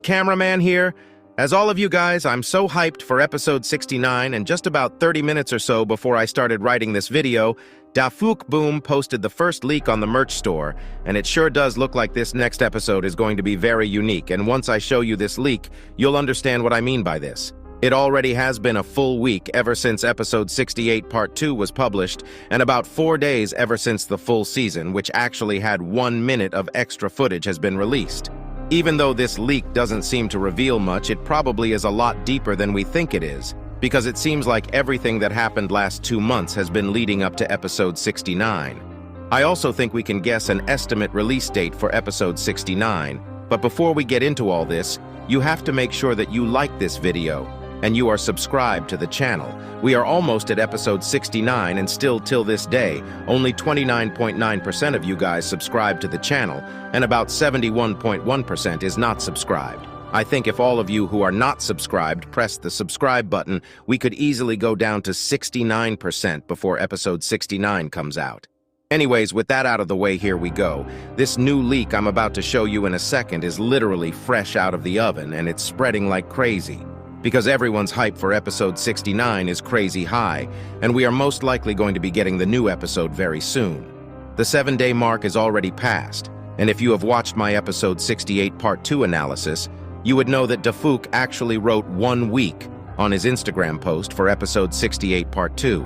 Cameraman here. As all of you guys, I'm so hyped for episode 69, and just about 30 minutes or so before I started writing this video, Dafuk Boom posted the first leak on the merch store, and it sure does look like this next episode is going to be very unique, and once I show you this leak, you'll understand what I mean by this. It already has been a full week ever since episode 68 part 2 was published, and about 4 days ever since the full season, which actually had 1 minute of extra footage, has been released. Even though this leak doesn't seem to reveal much, it probably is a lot deeper than we think it is, because it seems like everything that happened last 2 months has been leading up to episode 69. I also think we can guess an estimate release date for episode 69, but before we get into all this, you have to make sure that you like this video and you are subscribed to the channel. We are almost at episode 69, and still till this day, only 29.9% of you guys subscribe to the channel, and about 71.1% is not subscribed. I think if all of you who are not subscribed press the subscribe button, we could easily go down to 69% before episode 69 comes out. Anyways, with that out of the way, here we go. This new leak I'm about to show you in a second is literally fresh out of the oven, and it's spreading like crazy. Because everyone's hype for episode 69 is crazy high, and we are most likely going to be getting the new episode very soon. The 7-day mark is already passed, and if you have watched my episode 68 part 2 analysis, you would know that Dafuk actually wrote 1 week on his Instagram post for episode 68 part 2.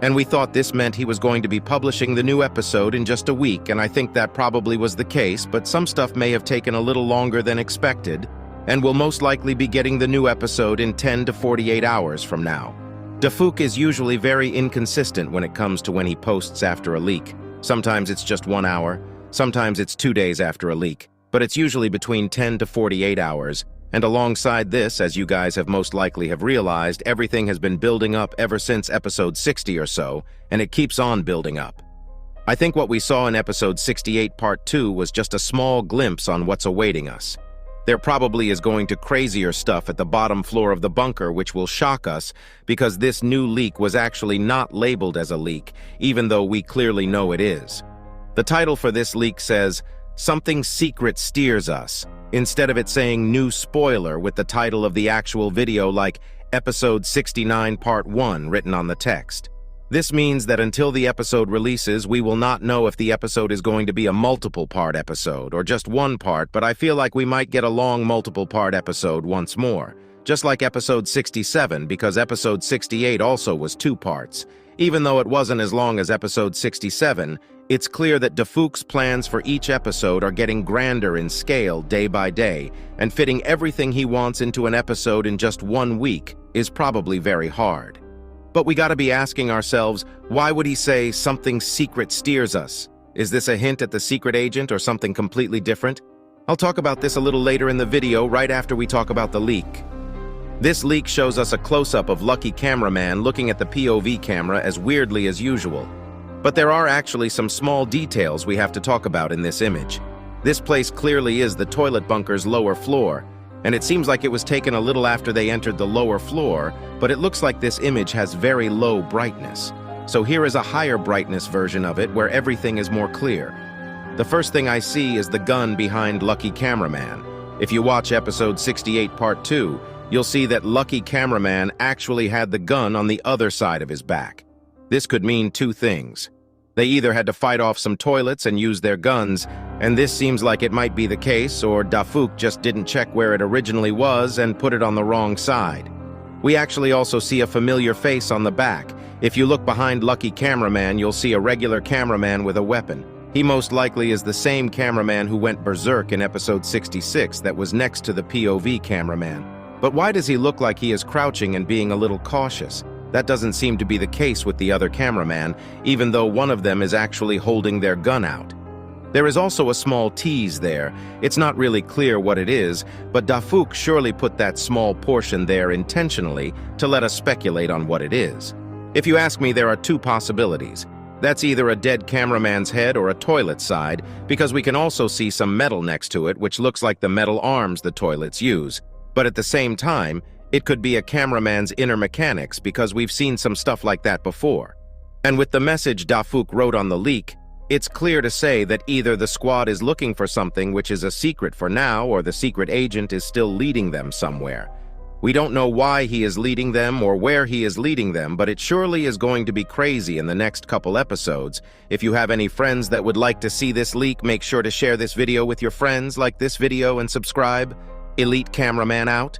And we thought this meant he was going to be publishing the new episode in just a week, and I think that probably was the case, but some stuff may have taken a little longer than expected, and we'll most likely be getting the new episode in 10 to 48 hours from now. Dafuk is usually very inconsistent when it comes to when he posts after a leak. Sometimes it's just 1 hour, sometimes it's 2 days after a leak, but it's usually between 10 to 48 hours. And alongside this, as you guys have most likely have realized, everything has been building up ever since episode 60 or so, and it keeps on building up. I think what we saw in episode 68 part 2 was just a small glimpse on what's awaiting us. There probably is going to crazier stuff at the bottom floor of the bunker, which will shock us, because this new leak was actually not labeled as a leak, even though we clearly know it is. The title for this leak says, "Something Secret Steers Us," instead of it saying "New Spoiler" with the title of the actual video like Episode 69 Part 1 written on the text. This means that until the episode releases, we will not know if the episode is going to be a multiple-part episode or just one part, but I feel like we might get a long multiple-part episode once more. Just like episode 67, because episode 68 also was 2 parts. Even though it wasn't as long as episode 67, it's clear that Dafuk's plans for each episode are getting grander in scale day by day, and fitting everything he wants into an episode in just 1 week is probably very hard. But we gotta be asking ourselves, why would he say "something secret steers us"? Is this a hint at the secret agent or something completely different? I'll talk about this a little later in the video, right after we talk about the leak. This leak shows us a close-up of Lucky Cameraman looking at the POV camera as weirdly as usual. But there are actually some small details we have to talk about in this image. This place clearly is the toilet bunker's lower floor, and it seems like it was taken a little after they entered the lower floor, but it looks like this image has very low brightness. So here is a higher brightness version of it where everything is more clear. The first thing I see is the gun behind Lucky Cameraman. If you watch episode 68 part 2, you'll see that Lucky Cameraman actually had the gun on the other side of his back. This could mean 2 things. They either had to fight off some toilets and use their guns, and this seems like it might be the case, or Dafuk just didn't check where it originally was and put it on the wrong side. We actually also see a familiar face on the back. If you look behind Lucky Cameraman, you'll see a regular cameraman with a weapon. He most likely is the same cameraman who went berserk in episode 66 that was next to the POV cameraman. But why does he look like he is crouching and being a little cautious? That doesn't seem to be the case with the other cameraman, even though one of them is actually holding their gun out. There is also a small tease there. It's not really clear what it is, but Dafuk surely put that small portion there intentionally to let us speculate on what it is. If you ask me, there are 2 possibilities. That's either a dead cameraman's head or a toilet side, because we can also see some metal next to it, which looks like the metal arms the toilets use. But at the same time, it could be a cameraman's inner mechanics, because we've seen some stuff like that before. And with the message Dafuk wrote on the leak, It's clear to say that either the squad is looking for something which is a secret for now, or the secret agent is still leading them somewhere. We don't know why he is leading them or where he is leading them, but it surely is going to be crazy in the next couple episodes. If you have any friends that would like to see this leak, make sure to share this video with your friends, like this video, and subscribe. Elite Cameraman out.